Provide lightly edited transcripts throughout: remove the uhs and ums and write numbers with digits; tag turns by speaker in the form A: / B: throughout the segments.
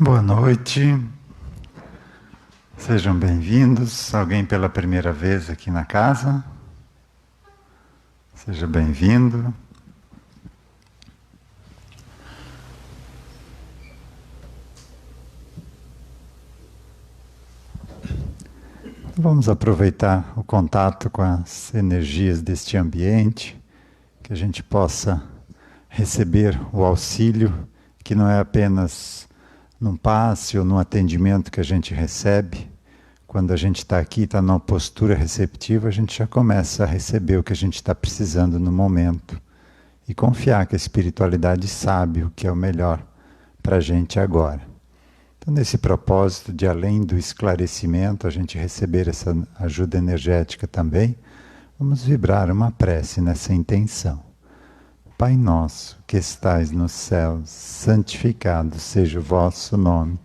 A: Boa noite, sejam bem-vindos. Alguém pela primeira vez aqui na casa? Seja bem-vindo. Vamos aproveitar o contato com as energias deste ambiente, que a gente possa receber o auxílio, que não é apenas num passe ou num atendimento que a gente recebe. Quando a gente está aqui, está numa postura receptiva, a gente já começa a receber o que a gente está precisando no momento e confiar que a espiritualidade sabe o que é o melhor para a gente agora. Então, nesse propósito de, além do esclarecimento, a gente receber essa ajuda energética também, vamos vibrar uma prece nessa intenção. Pai nosso, que estais nos céus, santificado seja o vosso nome.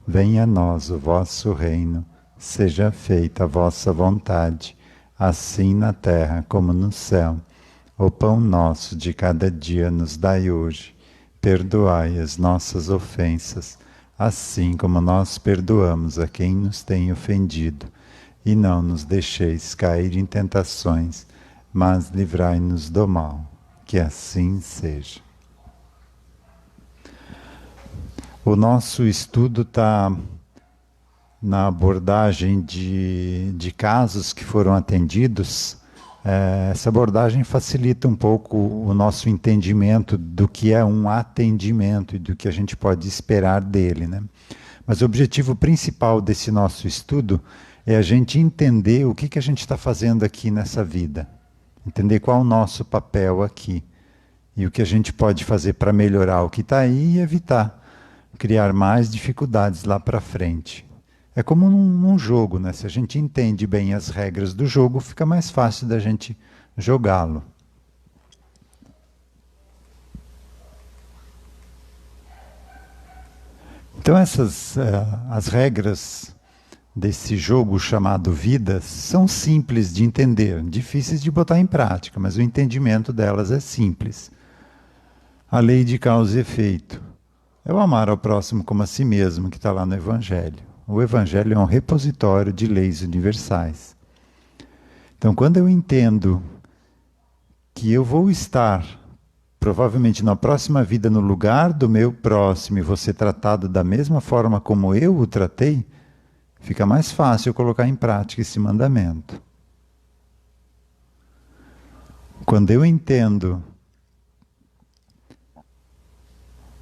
A: Venha a nós o vosso reino. Seja feita a vossa vontade, assim na terra como no céu. O pão nosso de cada dia nos dai hoje. Perdoai as nossas ofensas, assim como nós perdoamos a quem nos tem ofendido. E não nos deixeis cair em tentações, mas livrai-nos do mal. Que assim seja. O nosso estudo está na abordagem de casos que foram atendidos. Essa abordagem facilita um pouco o nosso entendimento do que é um atendimento e do que a gente pode esperar dele, né? Mas o objetivo principal desse nosso estudo é a gente entender o que a gente está fazendo aqui nessa vida. Entender qual é o nosso papel aqui e o que a gente pode fazer para melhorar o que está aí e evitar criar mais dificuldades lá para frente. É como num jogo, né? Se a gente entende bem as regras do jogo, fica mais fácil da gente jogá-lo. Então as regras desse jogo chamado vida são simples de entender, difíceis de botar em prática, mas o entendimento delas é simples. A lei de causa e efeito é o amar ao próximo como a si mesmo, que está lá no Evangelho. O Evangelho é um repositório de leis universais. Então, quando eu entendo que eu vou estar, provavelmente na próxima vida, no lugar do meu próximo e vou ser tratado da mesma forma como eu o tratei, fica mais fácil colocar em prática esse mandamento. Quando eu entendo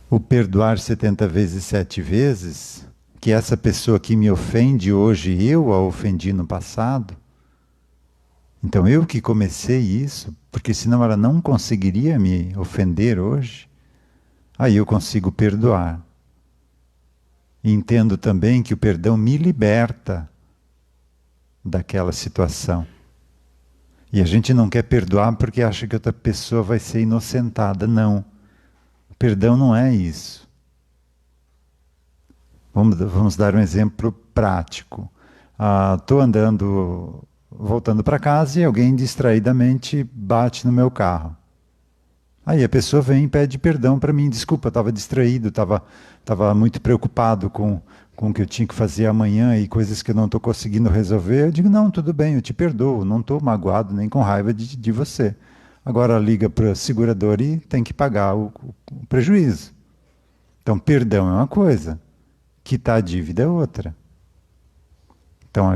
A: o perdoar 70 vezes 7 vezes, que essa pessoa que me ofende hoje, eu a ofendi no passado, então eu que comecei isso, porque senão ela não conseguiria me ofender hoje, aí eu consigo perdoar. E entendo também que o perdão me liberta daquela situação. E a gente não quer perdoar porque acha que outra pessoa vai ser inocentada. Não. O perdão não é isso. Vamos dar um exemplo prático. Estou voltando para casa e alguém distraidamente bate no meu carro. Aí a pessoa vem e pede perdão para mim. Desculpa, estava distraído, estava muito preocupado com o que eu tinha que fazer amanhã e coisas que eu não estou conseguindo resolver. Eu digo, não, tudo bem, eu te perdoo, não estou magoado nem com raiva de você. Agora liga para a seguradora e tem que pagar o prejuízo. Então, perdão é uma coisa, quitar a dívida é outra. Então,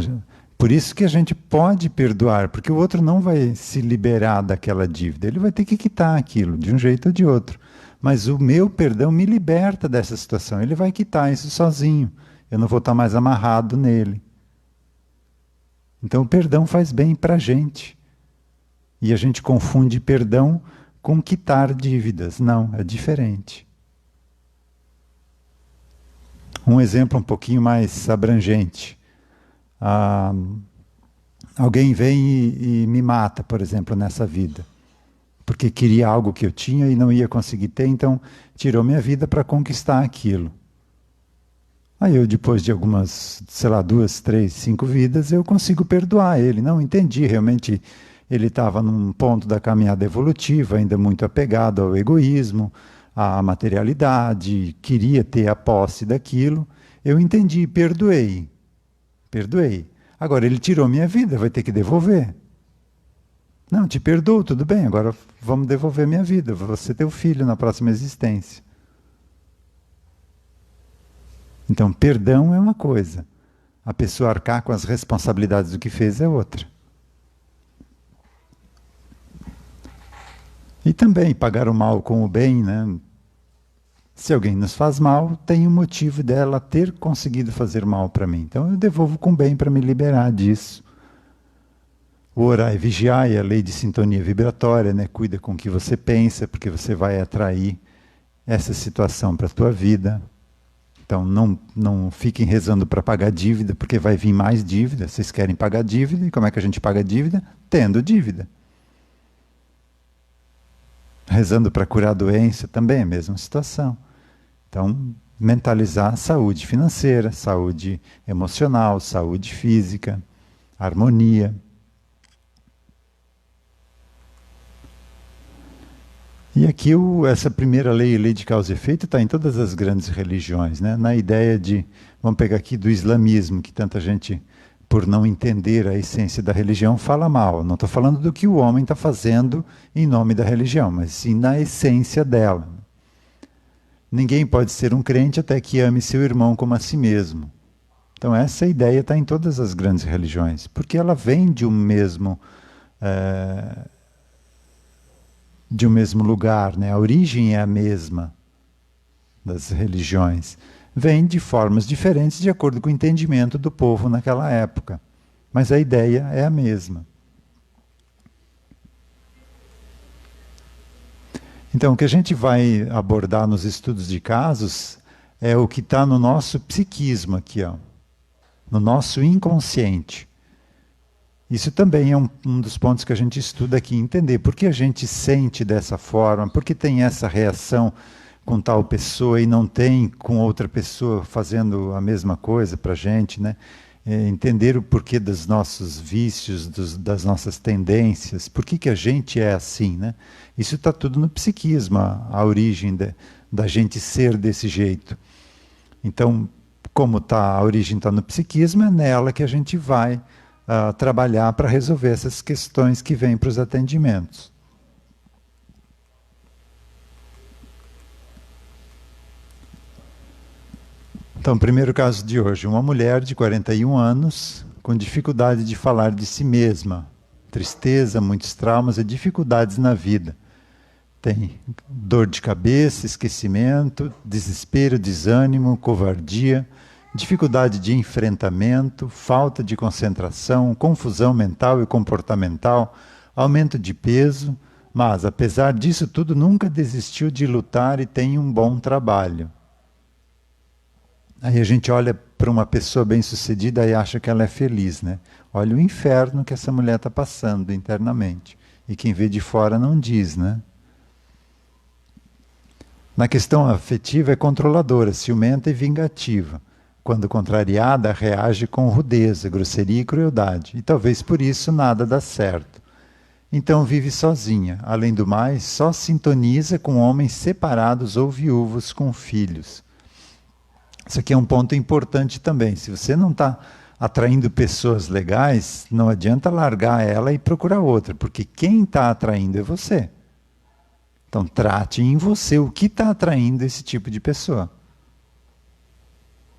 A: por isso que a gente pode perdoar, porque o outro não vai se liberar daquela dívida. Ele vai ter que quitar aquilo, de um jeito ou de outro. Mas o meu perdão me liberta dessa situação. Ele vai quitar isso sozinho. Eu não vou estar mais amarrado nele. Então o perdão faz bem para a gente. E a gente confunde perdão com quitar dívidas. Não, é diferente. Um exemplo um pouquinho mais abrangente. Alguém vem e me mata, por exemplo, nessa vida. Porque queria algo que eu tinha e não ia conseguir ter, então tirou minha vida para conquistar aquilo. Aí eu, depois de algumas, 2, 3, 5 vidas, eu consigo perdoar ele. Não, entendi, realmente ele estava num ponto da caminhada evolutiva, ainda muito apegado ao egoísmo, à materialidade, queria ter a posse daquilo. Eu entendi, perdoei. Perdoei. Agora ele tirou minha vida, vai ter que devolver. Não, te perdoo, tudo bem, agora vamos devolver minha vida. Você ter o filho na próxima existência. Então, perdão é uma coisa. A pessoa arcar com as responsabilidades do que fez é outra. E também pagar o mal com o bem, né? Se alguém nos faz mal, tem um motivo dela ter conseguido fazer mal para mim. Então eu devolvo com bem para me liberar disso. O orar e vigiar é a lei de sintonia vibratória, né? Cuida com o que você pensa, porque você vai atrair essa situação para a tua vida. Então não fiquem rezando para pagar dívida, porque vai vir mais dívida. Vocês querem pagar dívida, e como é que a gente paga dívida? Tendo dívida. Rezando para curar a doença também é a mesma situação. Então, mentalizar saúde financeira, saúde emocional, saúde física, harmonia. E aqui essa primeira lei, lei de causa e efeito, está em todas as grandes religiões, né? Na ideia de, vamos pegar aqui do islamismo, que tanta gente, por não entender a essência da religião, fala mal. Não estou falando do que o homem está fazendo em nome da religião, mas sim na essência dela. Ninguém pode ser um crente até que ame seu irmão como a si mesmo. Então essa ideia está em todas as grandes religiões, porque ela vem de um mesmo lugar, né? A origem é a mesma das religiões. Vem de formas diferentes de acordo com o entendimento do povo naquela época. Mas a ideia é a mesma. Então, o que a gente vai abordar nos estudos de casos é o que está no nosso psiquismo aqui, ó, no nosso inconsciente. Isso também é um dos pontos que a gente estuda aqui, entender por que a gente sente dessa forma, por que tem essa reação com tal pessoa e não tem com outra pessoa fazendo a mesma coisa para a gente, né? Entender o porquê dos nossos vícios, das nossas tendências, por que a gente é assim, né? Isso está tudo no psiquismo, a origem da gente ser desse jeito. Então, como a origem está no psiquismo, é nela que a gente vai trabalhar para resolver essas questões que vêm para os atendimentos. Então, primeiro caso de hoje, uma mulher de 41 anos com dificuldade de falar de si mesma, tristeza, muitos traumas e dificuldades na vida. Tem dor de cabeça, esquecimento, desespero, desânimo, covardia, dificuldade de enfrentamento, falta de concentração, confusão mental e comportamental, aumento de peso, mas, apesar disso tudo, nunca desistiu de lutar e tem um bom trabalho. Aí a gente olha para uma pessoa bem-sucedida e acha que ela é feliz, né? Olha o inferno que essa mulher está passando internamente. E quem vê de fora não diz, né? Na questão afetiva é controladora, ciumenta e vingativa. Quando contrariada, reage com rudeza, grosseria e crueldade. E talvez por isso nada dá certo. Então vive sozinha. Além do mais, só sintoniza com homens separados ou viúvos com filhos. Isso aqui é um ponto importante também. Se você não está atraindo pessoas legais, não adianta largar ela e procurar outra, porque quem está atraindo é você. Então trate em você o que está atraindo esse tipo de pessoa.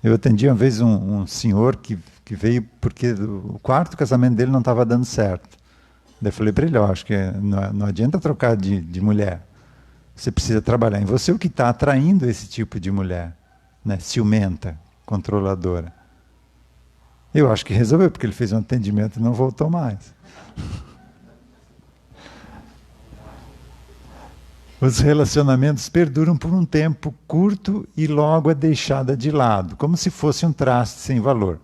A: Eu atendi uma vez um senhor que veio porque o quarto casamento dele não estava dando certo. Daí eu falei para ele, acho que não adianta trocar de mulher. Você precisa trabalhar em você o que está atraindo esse tipo de mulher. Né, ciumenta, controladora. Eu acho que resolveu, porque ele fez um atendimento e não voltou mais. Os relacionamentos perduram por um tempo curto e logo é deixada de lado, como se fosse um traste sem valor.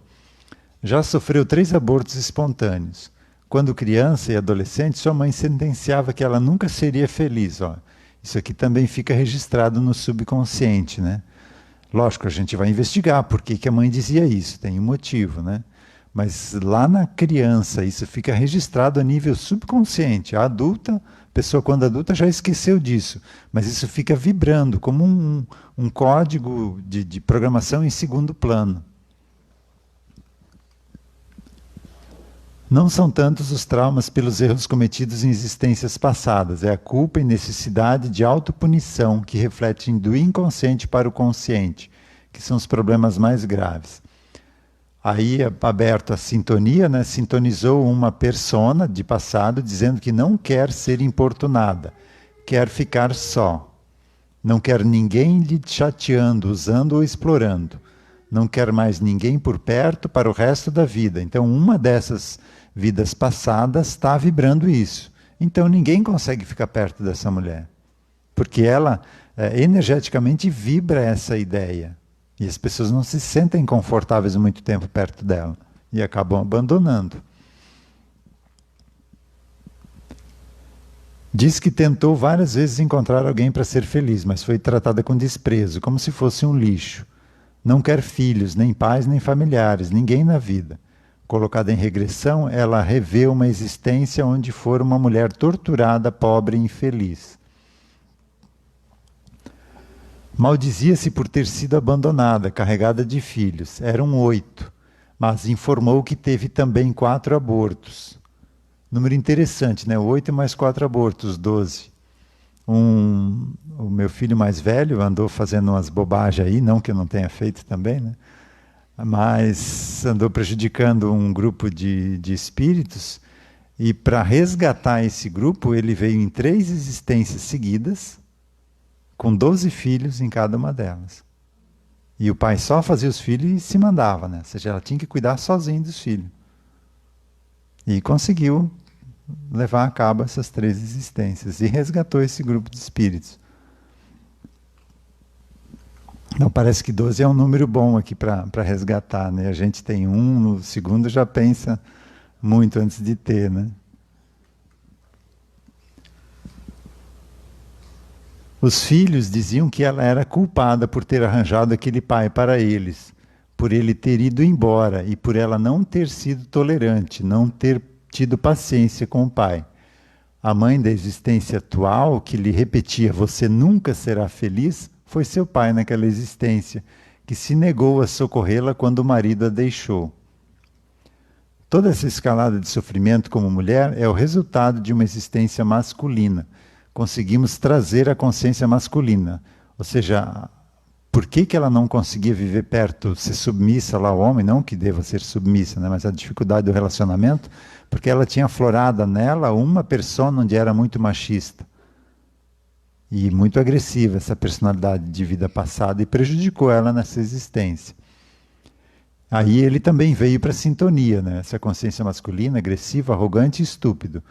A: Já sofreu 3 abortos espontâneos. Quando criança e adolescente, sua mãe sentenciava que ela nunca seria feliz. Ó. Isso aqui também fica registrado no subconsciente, né? Lógico, a gente vai investigar por que a mãe dizia isso, tem um motivo, né? Mas lá na criança, isso fica registrado a nível subconsciente. A adulta A pessoa, quando adulta, já esqueceu disso, mas isso fica vibrando como um código de programação em segundo plano. Não são tantos os traumas pelos erros cometidos em existências passadas, é a culpa e necessidade de autopunição que refletem do inconsciente para o consciente, que são os problemas mais graves. Aí, aberto a sintonia, né, sintonizou uma persona de passado dizendo que não quer ser importunada, quer ficar só. Não quer ninguém lhe chateando, usando ou explorando. Não quer mais ninguém por perto para o resto da vida. Então, uma dessas vidas passadas está vibrando isso. Então, ninguém consegue ficar perto dessa mulher. Porque ela energeticamente vibra essa ideia. E as pessoas não se sentem confortáveis muito tempo perto dela. E acabam abandonando. Diz que tentou várias vezes encontrar alguém para ser feliz, mas foi tratada com desprezo, como se fosse um lixo. Não quer filhos, nem pais, nem familiares, ninguém na vida. Colocada em regressão, ela revê uma existência onde for uma mulher torturada, pobre e infeliz. Maldizia-se por ter sido abandonada, carregada de filhos. Eram 8, mas informou que teve também 4 abortos. Número interessante, né? 8 mais 4 abortos, 12. O meu filho mais velho andou fazendo umas bobagens aí, não que eu não tenha feito também, né? Mas andou prejudicando um grupo de espíritos, e para resgatar esse grupo, ele veio em 3 existências seguidas, com 12 filhos em cada uma delas. E o pai só fazia os filhos e se mandava, né? Ou seja, ela tinha que cuidar sozinha dos filhos. E conseguiu levar a cabo essas 3 existências, e resgatou esse grupo de espíritos. Então parece que 12 é um número bom aqui para resgatar, né? A gente tem 1, no segundo já pensa muito antes de ter, né? Os filhos diziam que ela era culpada por ter arranjado aquele pai para eles, por ele ter ido embora e por ela não ter sido tolerante, não ter tido paciência com o pai. A mãe da existência atual, que lhe repetia: "Você nunca será feliz", foi seu pai naquela existência, que se negou a socorrê-la quando o marido a deixou. Toda essa escalada de sofrimento como mulher é o resultado de uma existência masculina. Conseguimos trazer a consciência masculina. Ou seja, por que ela não conseguia viver perto, ser submissa lá ao homem? Não que deva ser submissa, né? Mas a dificuldade do relacionamento, porque ela tinha aflorada nela uma persona onde era muito machista. E muito agressiva essa personalidade de vida passada, e prejudicou ela nessa existência. Aí ele também veio para a sintonia, né? Essa consciência masculina, agressiva, arrogante e estúpido.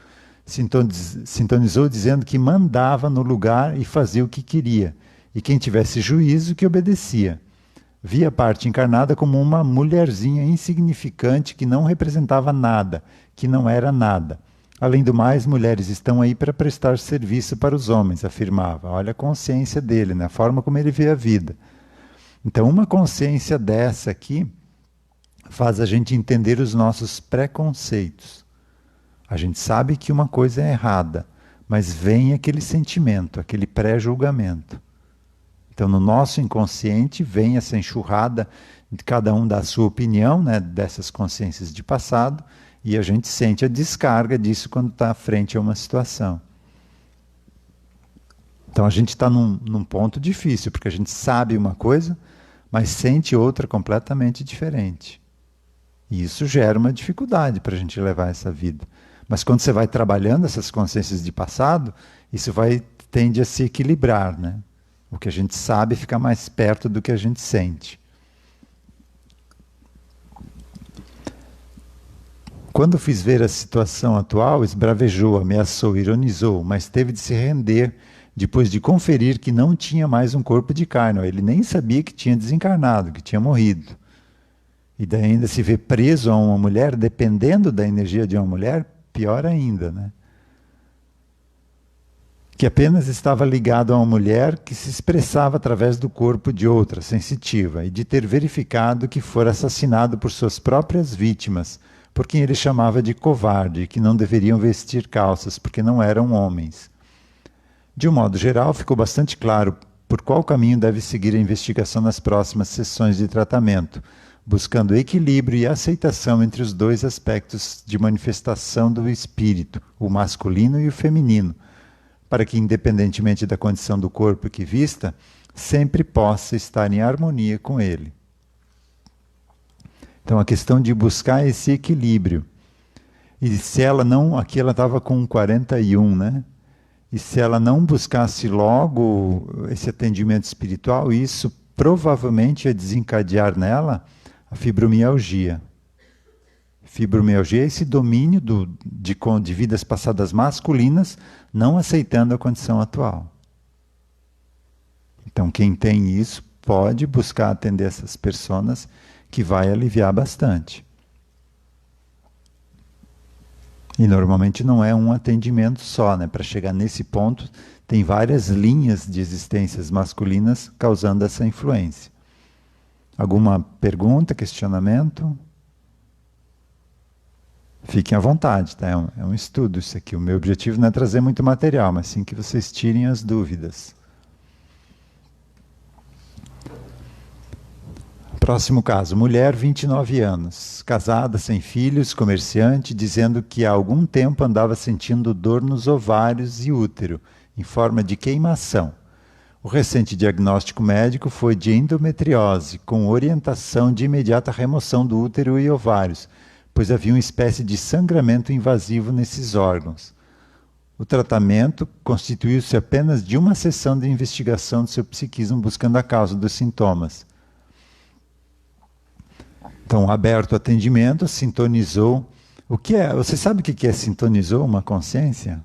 A: Sintonizou dizendo que mandava no lugar e fazia o que queria, e quem tivesse juízo que obedecia. Via a parte encarnada como uma mulherzinha insignificante que não representava nada, que não era nada. Além do mais, mulheres estão aí para prestar serviço para os homens, afirmava. Olha a consciência dele, né? A forma como ele vê a vida. Então, uma consciência dessa aqui faz a gente entender os nossos preconceitos. A gente sabe que uma coisa é errada, mas vem aquele sentimento, aquele pré-julgamento. Então, no nosso inconsciente vem essa enxurrada, de cada um dá a sua opinião, né, dessas consciências de passado, e a gente sente a descarga disso quando está frente a uma situação. Então a gente está num ponto difícil, porque a gente sabe uma coisa, mas sente outra completamente diferente. E isso gera uma dificuldade para a gente levar essa vida. Mas quando você vai trabalhando essas consciências de passado, isso tende a se equilibrar, né? O que a gente sabe fica mais perto do que a gente sente. Quando fiz ver a situação atual, esbravejou, ameaçou, ironizou, mas teve de se render depois de conferir que não tinha mais um corpo de carne. Ele nem sabia que tinha desencarnado, que tinha morrido. E daí ainda se vê preso a uma mulher, dependendo da energia de uma mulher, pior ainda, né? Que apenas estava ligado a uma mulher que se expressava através do corpo de outra, sensitiva, e de ter verificado que fora assassinado por suas próprias vítimas, por quem ele chamava de covarde, que não deveriam vestir calças, porque não eram homens. De um modo geral, ficou bastante claro por qual caminho deve seguir a investigação nas próximas sessões de tratamento, buscando equilíbrio e aceitação entre os dois aspectos de manifestação do espírito, o masculino e o feminino, para que, independentemente da condição do corpo que vista, sempre possa estar em harmonia com ele. Então, a questão de buscar esse equilíbrio. E se ela não... Aqui ela estava com 41, né? E se ela não buscasse logo esse atendimento espiritual, isso provavelmente ia desencadear nela a fibromialgia. Fibromialgia é esse domínio de vidas passadas masculinas, não aceitando a condição atual. Então, quem tem isso pode buscar atender essas pessoas, que vai aliviar bastante. E normalmente não é um atendimento só, né? Para chegar nesse ponto, tem várias linhas de existências masculinas causando essa influência. Alguma pergunta, questionamento? Fiquem à vontade, tá? É um estudo isso aqui. O meu objetivo não é trazer muito material, mas sim que vocês tirem as dúvidas. Próximo caso, mulher, 29 anos, casada, sem filhos, comerciante, dizendo que há algum tempo andava sentindo dor nos ovários e útero, em forma de queimação. O recente diagnóstico médico foi de endometriose, com orientação de imediata remoção do útero e ovários, pois havia uma espécie de sangramento invasivo nesses órgãos. O tratamento constituiu-se apenas de uma sessão de investigação do seu psiquismo buscando a causa dos sintomas. Então, aberto o atendimento, sintonizou. O que é? Você sabe o que é sintonizou uma consciência?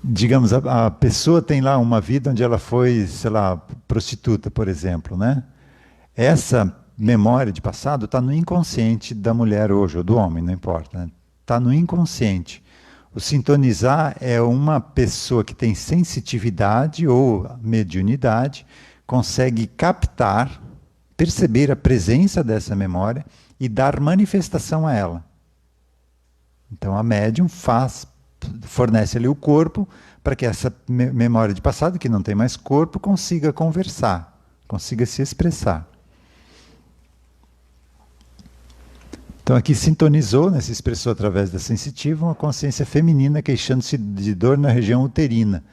A: Digamos, a pessoa tem lá uma vida onde ela foi, sei lá, prostituta, por exemplo, né? Essa memória de passado está no inconsciente da mulher hoje, ou do homem, não importa, né? Está no inconsciente. O sintonizar é uma pessoa que tem sensitividade ou mediunidade, consegue captar, perceber a presença dessa memória e dar manifestação a ela. Então a médium fornece ali o corpo para que essa memória de passado, que não tem mais corpo, consiga conversar, consiga se expressar. Então aqui sintonizou, né, se expressou através da sensitiva, uma consciência feminina queixando-se de dor na região uterina,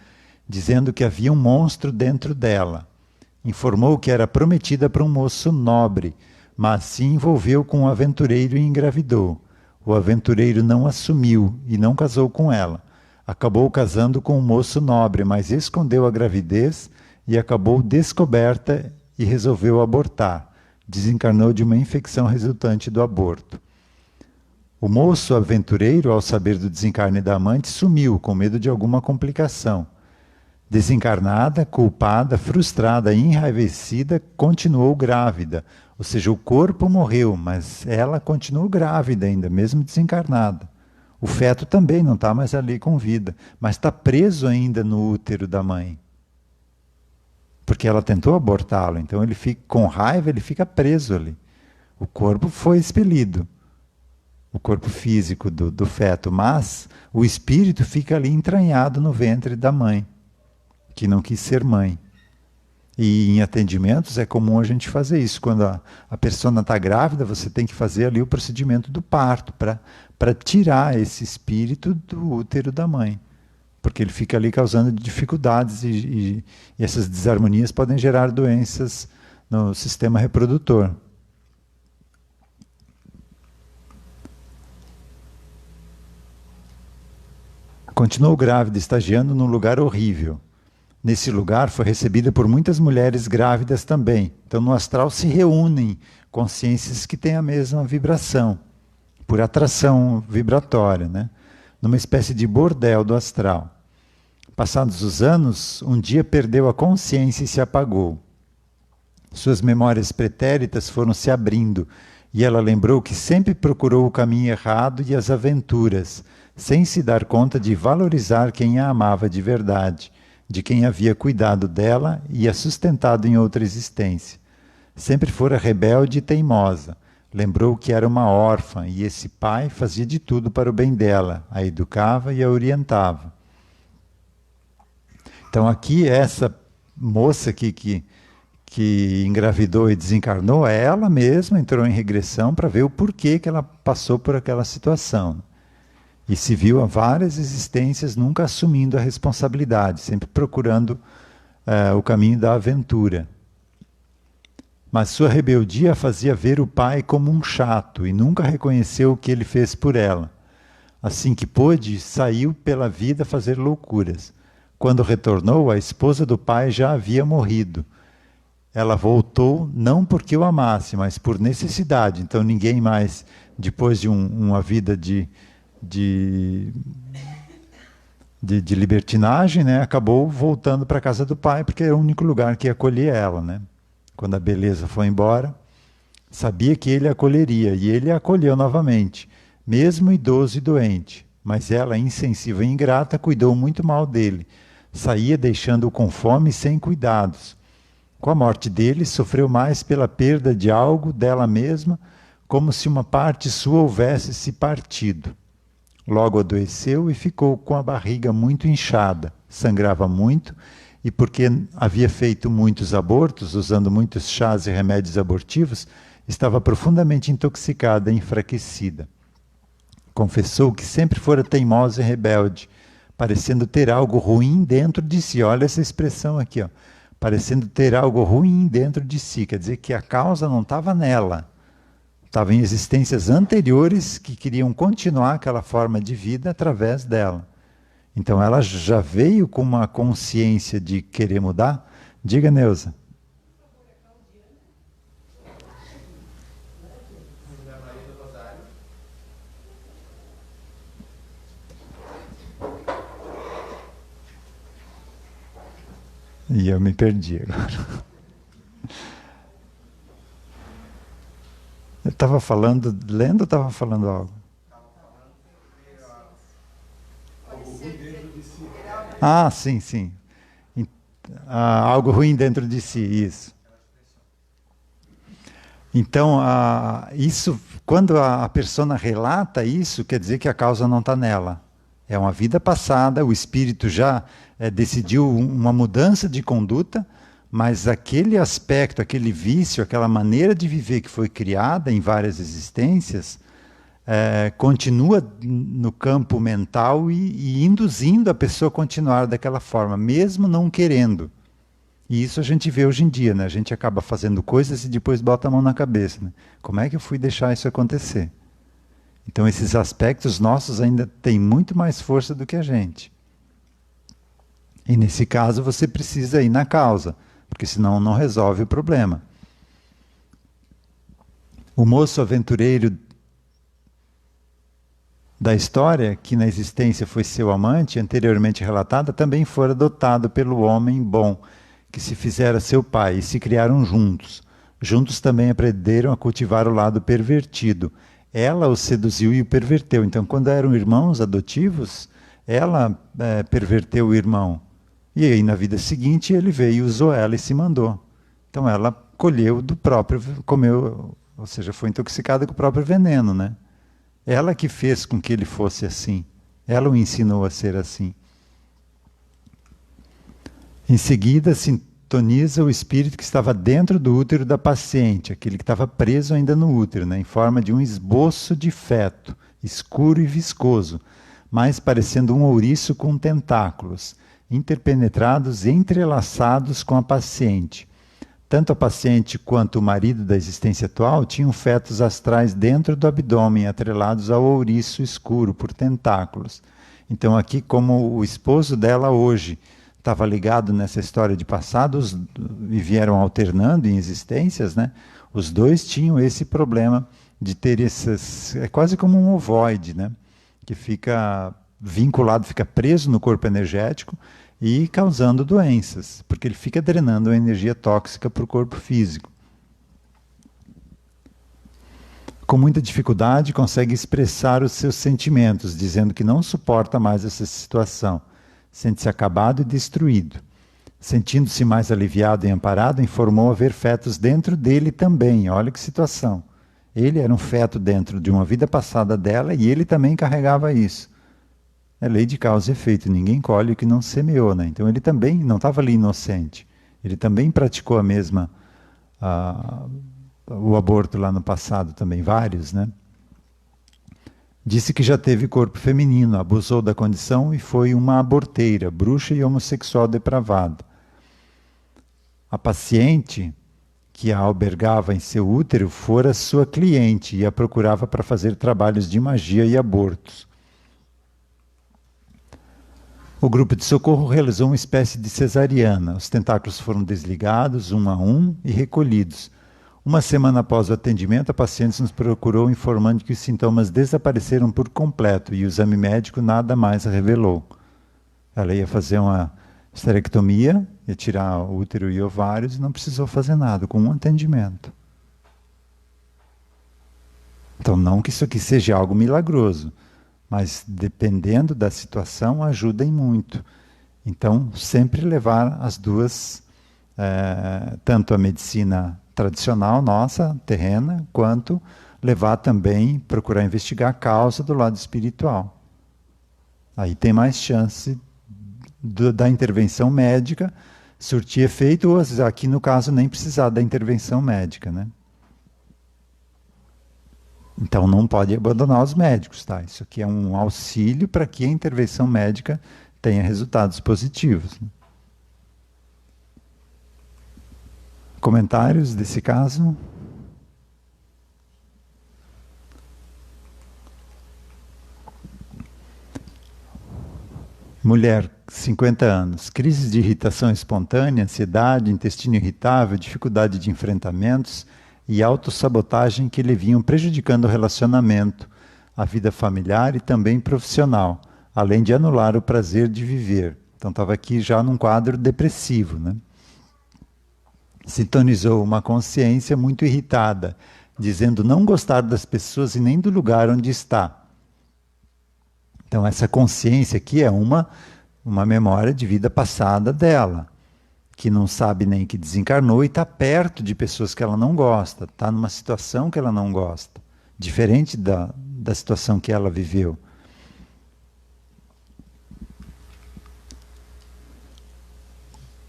A: dizendo que havia um monstro dentro dela. Informou que era prometida para um moço nobre, mas se envolveu com um aventureiro e engravidou. O aventureiro não assumiu e não casou com ela. Acabou casando com um moço nobre, mas escondeu a gravidez e acabou descoberta e resolveu abortar. Desencarnou de uma infecção resultante do aborto. O moço aventureiro, ao saber do desencarne da amante, sumiu, com medo de alguma complicação. Desencarnada, culpada, frustrada e enraivecida, continuou grávida. Ou seja, o corpo morreu, mas ela continuou grávida ainda, mesmo desencarnada. O feto também não está mais ali com vida, mas está preso ainda no útero da mãe. Porque ela tentou abortá-lo, então ele fica com raiva, ele fica preso ali. O corpo foi expelido, o corpo físico do feto, mas o espírito fica ali entranhado no ventre da mãe, que não quis ser mãe. E em atendimentos é comum a gente fazer isso. Quando a pessoa está grávida, você tem que fazer ali o procedimento do parto, para tirar esse espírito do útero da mãe. Porque ele fica ali causando dificuldades e essas desarmonias podem gerar doenças no sistema reprodutor. Continuou grávida, estagiando num lugar horrível. Nesse lugar foi recebida por muitas mulheres grávidas também. Então no astral se reúnem consciências que têm a mesma vibração, por atração vibratória, né? Numa espécie de bordel do astral. Passados os anos, um dia perdeu a consciência e se apagou. Suas memórias pretéritas foram se abrindo e ela lembrou que sempre procurou o caminho errado e as aventuras, sem se dar conta de valorizar quem a amava de verdade, de quem havia cuidado dela e a sustentado em outra existência. sempre fora rebelde e teimosa. Lembrou que era uma órfã e esse pai fazia de tudo para o bem dela, a educava e a orientava. Então aqui essa moça que engravidou e desencarnou, ela mesma entrou em regressão para ver o porquê que ela passou por aquela situação. E se viu a várias existências nunca assumindo a responsabilidade, sempre procurando o caminho da aventura. Mas sua rebeldia fazia ver o pai como um chato e nunca reconheceu o que ele fez por ela. Assim que pôde, saiu pela vida fazer loucuras. Quando retornou, a esposa do pai já havia morrido. Ela voltou não porque o amasse, mas por necessidade. Então ninguém mais, depois de uma vida de libertinagem, né, acabou voltando para a casa do pai, porque era o único lugar que ia acolher ela, né? Quando a beleza foi embora, sabia que ele a acolheria, e ele a acolheu novamente, mesmo idoso e doente. Mas ela, insensível e ingrata, cuidou muito mal dele. Saía deixando-o com fome e sem cuidados. Com a morte dele, sofreu mais pela perda de algo dela mesma, como se uma parte sua houvesse se partido. Logo adoeceu e ficou com a barriga muito inchada, sangrava muito, e porque havia feito muitos abortos, usando muitos chás e remédios abortivos, estava profundamente intoxicada e enfraquecida. Confessou que sempre fora teimosa e rebelde, parecendo ter algo ruim dentro de si. Olha essa expressão aqui, ó. Parecendo ter algo ruim dentro de si. Quer dizer que a causa não estava nela. Estava em existências anteriores que queriam continuar aquela forma de vida através dela. Então ela já veio com uma consciência de querer mudar. Diga, Neuza. E eu me perdi agora. Eu estava falando, lendo ou estava falando algo? Ah, sim, sim. Algo ruim dentro de si, isso. Então, isso, quando a persona relata isso, quer dizer que a causa não está nela. É uma vida passada, o espírito já decidiu uma mudança de conduta, mas aquele aspecto, aquele vício, aquela maneira de viver que foi criada em várias existências, continua no campo mental e induzindo a pessoa a continuar daquela forma, mesmo não querendo. E isso a gente vê hoje em dia, né? A gente acaba fazendo coisas e depois bota a mão na cabeça, né? Como é que eu fui deixar isso acontecer? Então esses aspectos nossos ainda têm muito mais força do que a gente. E nesse caso você precisa ir na causa, porque senão não resolve o problema. O moço aventureiro da história, que na existência foi seu amante, anteriormente relatada, também fora adotado pelo homem bom, que se fizera seu pai, e se criaram juntos. Juntos também aprenderam a cultivar o lado pervertido. Ela o seduziu e o perverteu. Então, quando eram irmãos adotivos, ela perverteu o irmão. E aí, na vida seguinte, ele veio, usou ela e se mandou. Então, ela colheu do próprio, comeu, ou seja, foi intoxicada com o próprio veneno, né? Ela que fez com que ele fosse assim. Ela o ensinou a ser assim. Em seguida, sintoniza o espírito que estava dentro do útero da paciente, aquele que estava preso ainda no útero, né, em forma de um esboço de feto, escuro e viscoso, mais parecendo um ouriço com tentáculos, interpenetrados e entrelaçados com a paciente. Tanto a paciente quanto o marido da existência atual tinham fetos astrais dentro do abdômen, atrelados ao ouriço escuro por tentáculos. Então aqui, como o esposo dela hoje estava ligado nessa história de passados e vieram alternando em existências, né? Os dois tinham esse problema de ter esses... É quase como um ovoide, né? Que fica vinculado, fica preso no corpo energético e causando doenças, porque ele fica drenando a energia tóxica para o corpo físico. Com muita dificuldade, consegue expressar os seus sentimentos, dizendo que não suporta mais essa situação. Sente-se acabado e destruído. Sentindo-se mais aliviado e amparado, informou haver fetos dentro dele também. Olha que situação. Ele era um feto dentro de uma vida passada dela e ele também carregava isso. É lei de causa e efeito. Ninguém colhe o que não semeou, né? Então ele também não estava ali inocente. Ele também praticou a mesma... o aborto lá no passado também, vários, né? Disse que já teve corpo feminino, abusou da condição e foi uma aborteira, bruxa e homossexual depravada. A paciente que a albergava em seu útero fora sua cliente e a procurava para fazer trabalhos de magia e abortos. O grupo de socorro realizou uma espécie de cesariana. Os tentáculos foram desligados, um a um, e recolhidos. Uma semana após o atendimento, a paciente nos procurou informando que os sintomas desapareceram por completo e o exame médico nada mais revelou. Ela ia fazer uma esterectomia, ia tirar o útero e ovários e não precisou fazer nada, com um atendimento. Então, não que isso aqui seja algo milagroso, mas dependendo da situação, ajuda em muito. Então, sempre levar as duas, tanto a medicina tradicional nossa, terrena, quanto levar também, procurar investigar a causa do lado espiritual. Aí tem mais chance da intervenção médica surtir efeito, ou aqui no caso nem precisar da intervenção médica, né? Então não pode abandonar os médicos, tá? Isso aqui é um auxílio para que a intervenção médica tenha resultados positivos, né? Comentários desse caso? Mulher, 50 anos, crises de irritação espontânea, ansiedade, intestino irritável, dificuldade de enfrentamentos e autossabotagem que lhe vinham prejudicando o relacionamento, a vida familiar e também profissional, além de anular o prazer de viver. Então estava aqui já num quadro depressivo, né? Sintonizou uma consciência muito irritada, dizendo não gostar das pessoas e nem do lugar onde está. Então essa consciência aqui é uma memória de vida passada dela, que não sabe nem que desencarnou e está perto de pessoas que ela não gosta, está numa situação que ela não gosta, diferente da situação que ela viveu.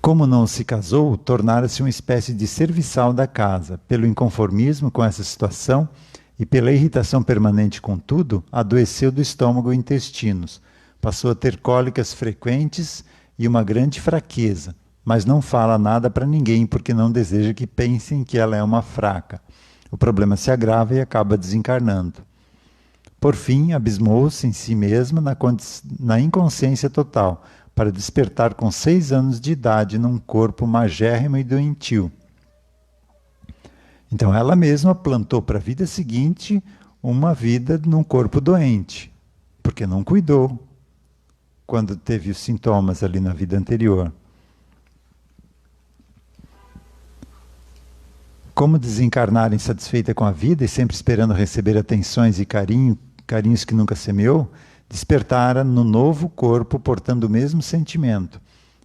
A: Como não se casou, tornara-se uma espécie de serviçal da casa. Pelo inconformismo com essa situação e pela irritação permanente com tudo, adoeceu do estômago e intestinos. Passou a ter cólicas frequentes e uma grande fraqueza, mas não fala nada para ninguém porque não deseja que pensem que ela é uma fraca. O problema se agrava e acaba desencarnando. Por fim, abismou-se em si mesma na inconsciência total, para despertar com 6 anos de idade num corpo magérrimo e doentio. Então ela mesma plantou para a vida seguinte uma vida num corpo doente, porque não cuidou quando teve os sintomas ali na vida anterior. Como desencarnar insatisfeita com a vida e sempre esperando receber atenções e carinhos que nunca semeou, despertara no novo corpo portando o mesmo sentimento.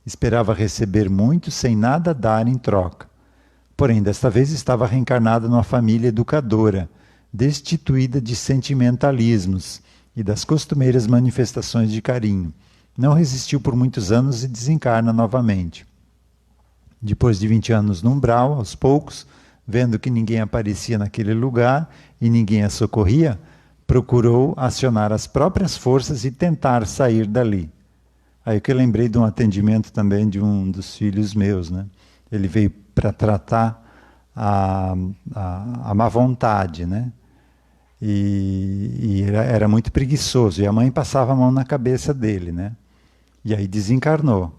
A: Esperava receber muito sem nada dar em troca. Porém, desta vez estava reencarnada numa família educadora, destituída de sentimentalismos e das costumeiras manifestações de carinho. Não resistiu por muitos anos e desencarna novamente. Depois de 20 anos no umbral, aos poucos, vendo que ninguém aparecia naquele lugar e ninguém a socorria, procurou acionar as próprias forças e tentar sair dali. Aí que eu lembrei de um atendimento também de um dos filhos meus, né? Ele veio para tratar a má vontade, né? E era muito preguiçoso, e a mãe passava a mão na cabeça dele, né? E aí desencarnou.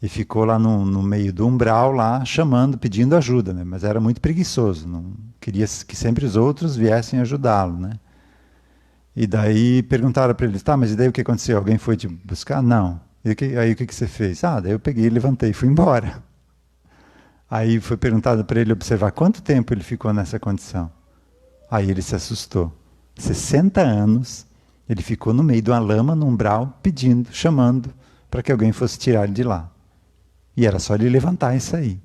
A: E ficou lá no meio do umbral, lá, chamando, pedindo ajuda, né? Mas era muito preguiçoso, não queria que sempre os outros viessem ajudá-lo, né? E daí perguntaram para ele, tá, mas e daí o que aconteceu? Alguém foi te buscar? Não. Aí o que você fez? Ah, daí eu peguei, levantei e fui embora. Aí foi perguntado para ele observar quanto tempo ele ficou nessa condição. Aí ele se assustou. 60 anos, ele ficou no meio de uma lama, num umbral, pedindo, chamando para que alguém fosse tirar ele de lá. E era só ele levantar e sair.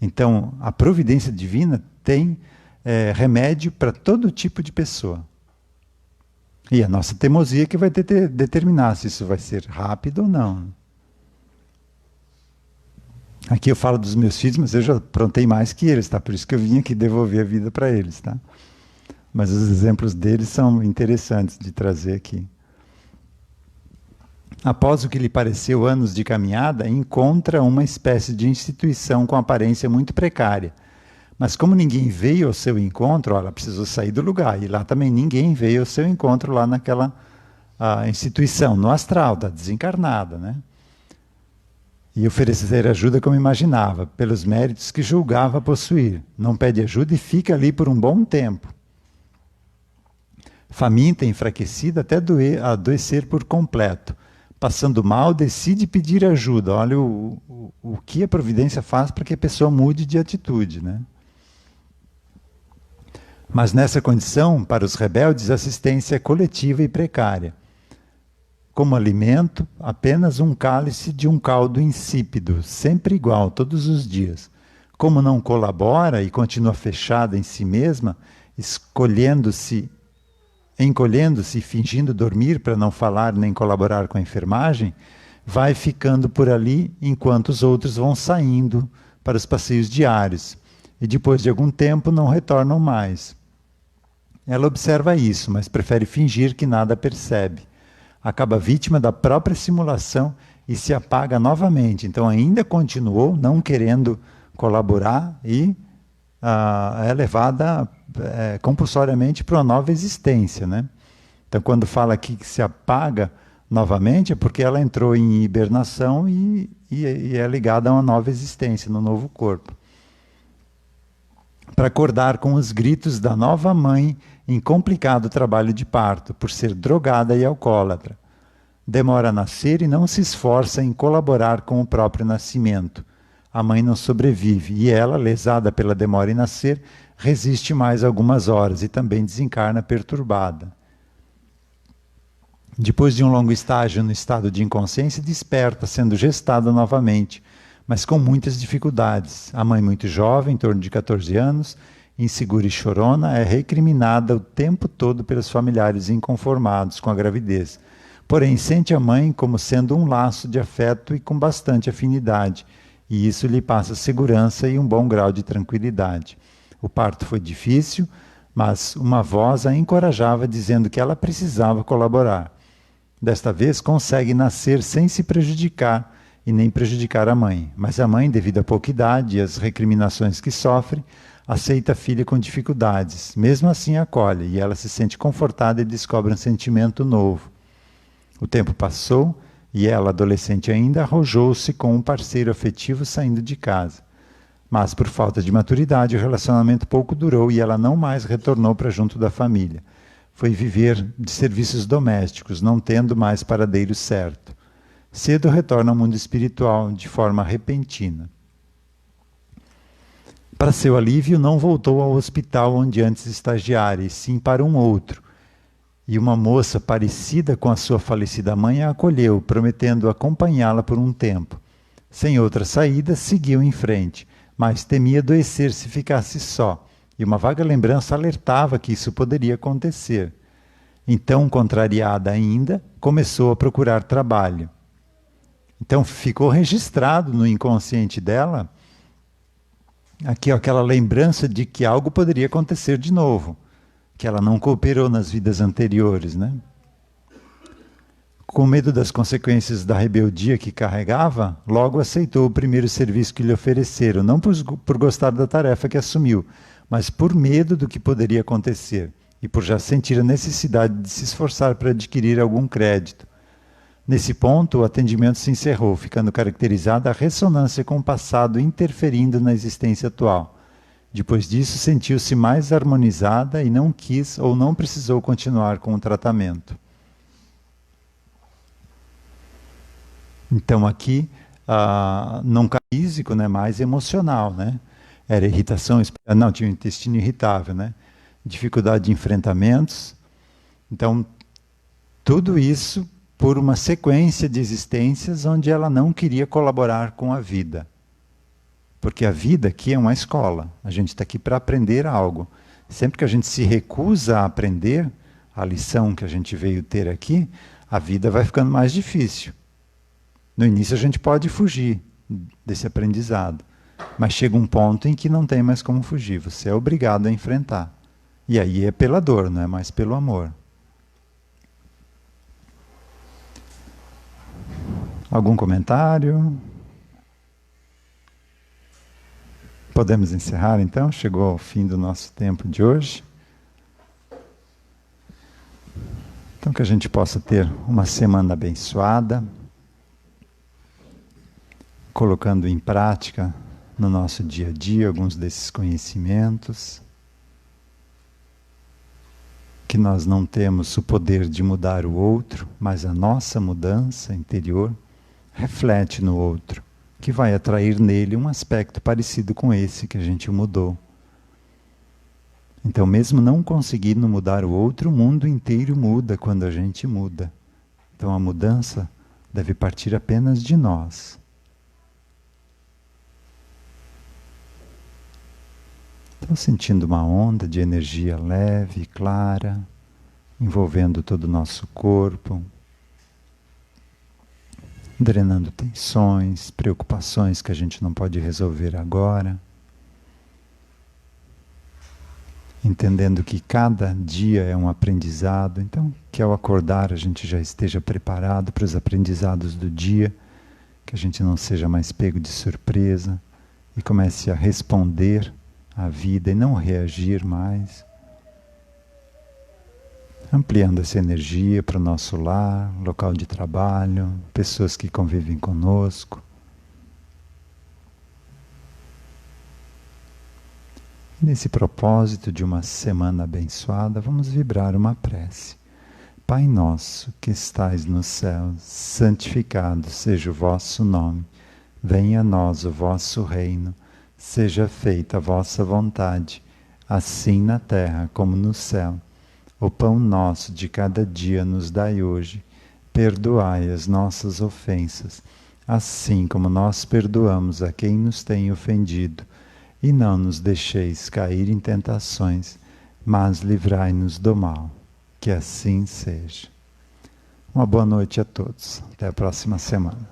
A: Então, a providência divina tem remédio para todo tipo de pessoa. E a nossa teimosia que vai determinar se isso vai ser rápido ou não. Aqui eu falo dos meus filhos, mas eu já aprontei mais que eles, tá? Por isso que eu vim aqui devolver a vida para eles, tá? Mas os exemplos deles são interessantes de trazer aqui. Após o que lhe pareceu anos de caminhada, encontra uma espécie de instituição com aparência muito precária. Mas como ninguém veio ao seu encontro, ela precisou sair do lugar. E lá também ninguém veio ao seu encontro, lá naquela instituição, no astral, da desencarnada, né? E oferecer ajuda como imaginava, pelos méritos que julgava possuir. Não pede ajuda e fica ali por um bom tempo. Faminta, enfraquecida, até adoecer por completo. Passando mal, decide pedir ajuda. Olha o que a providência faz para que a pessoa mude de atitude, né? Mas nessa condição, para os rebeldes, a assistência é coletiva e precária. Como alimento, apenas um cálice de um caldo insípido, sempre igual, todos os dias. Como não colabora e continua fechada em si mesma, encolhendo-se e fingindo dormir para não falar nem colaborar com a enfermagem, vai ficando por ali enquanto os outros vão saindo para os passeios diários e depois de algum tempo não retornam mais. Ela observa isso, mas prefere fingir que nada percebe. Acaba vítima da própria simulação e se apaga novamente. Então ainda continuou não querendo colaborar e é levada compulsoriamente para uma nova existência, né? Então quando fala aqui que se apaga novamente é porque ela entrou em hibernação e é ligada a uma nova existência, no novo corpo. Para acordar com os gritos da nova mãe em complicado trabalho de parto, por ser drogada e alcoólatra. Demora a nascer e não se esforça em colaborar com o próprio nascimento. A mãe não sobrevive e ela, lesada pela demora em nascer, resiste mais algumas horas e também desencarna perturbada. Depois de um longo estágio no estado de inconsciência, desperta, sendo gestada novamente, mas com muitas dificuldades. A mãe, muito jovem, em torno de 14 anos, insegura e chorona, é recriminada o tempo todo pelos familiares inconformados com a gravidez. Porém, sente a mãe como sendo um laço de afeto e com bastante afinidade, e isso lhe passa segurança e um bom grau de tranquilidade. O parto foi difícil, mas uma voz a encorajava dizendo que ela precisava colaborar. Desta vez consegue nascer sem se prejudicar e nem prejudicar a mãe. Mas a mãe, devido à pouca idade e às recriminações que sofre, aceita a filha com dificuldades. Mesmo assim acolhe e ela se sente confortada e descobre um sentimento novo. O tempo passou e ela, adolescente ainda, arrojou-se com um parceiro afetivo saindo de casa. Mas, por falta de maturidade, o relacionamento pouco durou e ela não mais retornou para junto da família. Foi viver de serviços domésticos, não tendo mais paradeiro certo. Cedo retorna ao mundo espiritual de forma repentina. Para seu alívio, não voltou ao hospital onde antes estagiara, e sim para um outro. E uma moça parecida com a sua falecida mãe a acolheu, prometendo acompanhá-la por um tempo. Sem outra saída, seguiu em frente, mas temia adoecer se ficasse só, e uma vaga lembrança alertava que isso poderia acontecer. Então, contrariada ainda, começou a procurar trabalho. Então, ficou registrado no inconsciente dela aqui, aquela lembrança de que algo poderia acontecer de novo, que ela não cooperou nas vidas anteriores, né? Com medo das consequências da rebeldia que carregava, logo aceitou o primeiro serviço que lhe ofereceram, não por gostar da tarefa que assumiu, mas por medo do que poderia acontecer e por já sentir a necessidade de se esforçar para adquirir algum crédito. Nesse ponto, o atendimento se encerrou, ficando caracterizada a ressonância com o passado interferindo na existência atual. Depois disso, sentiu-se mais harmonizada e não quis ou não precisou continuar com o tratamento. Então aqui, não físico, né, mais emocional, né? Era irritação, não, tinha o intestino irritável, né? Dificuldade de enfrentamentos. Então, tudo isso por uma sequência de existências onde ela não queria colaborar com a vida. Porque a vida aqui é uma escola. A gente está aqui para aprender algo. Sempre que a gente se recusa a aprender a lição que a gente veio ter aqui, a vida vai ficando mais difícil. No início a gente pode fugir desse aprendizado, mas chega um ponto em que não tem mais como fugir. Você é obrigado a enfrentar. E aí é pela dor, não é mais pelo amor. Algum comentário? Podemos encerrar então? Chegou ao fim do nosso tempo de hoje. Então que a gente possa ter uma semana abençoada, colocando em prática no nosso dia a dia alguns desses conhecimentos, que nós não temos o poder de mudar o outro, mas a nossa mudança interior reflete no outro, que vai atrair nele um aspecto parecido com esse que a gente mudou. Então, mesmo não conseguindo mudar o outro, o mundo inteiro muda quando a gente muda. Então, a mudança deve partir apenas de nós. Estou sentindo uma onda de energia leve, clara, envolvendo todo o nosso corpo, drenando tensões, preocupações que a gente não pode resolver agora. Entendendo que cada dia é um aprendizado, então que ao acordar a gente já esteja preparado para os aprendizados do dia, que a gente não seja mais pego de surpresa e comece a responder à vida e não reagir mais. Ampliando essa energia para o nosso lar, local de trabalho, pessoas que convivem conosco. Nesse propósito de uma semana abençoada, vamos vibrar uma prece. Pai nosso que estais no céu, santificado seja o vosso nome. Venha a nós o vosso reino. Seja feita a vossa vontade, assim na terra como no céu. O pão nosso de cada dia nos dai hoje. Perdoai as nossas ofensas, assim como nós perdoamos a quem nos tem ofendido. E não nos deixeis cair em tentações, mas livrai-nos do mal. Que assim seja. Uma boa noite a todos. Até a próxima semana.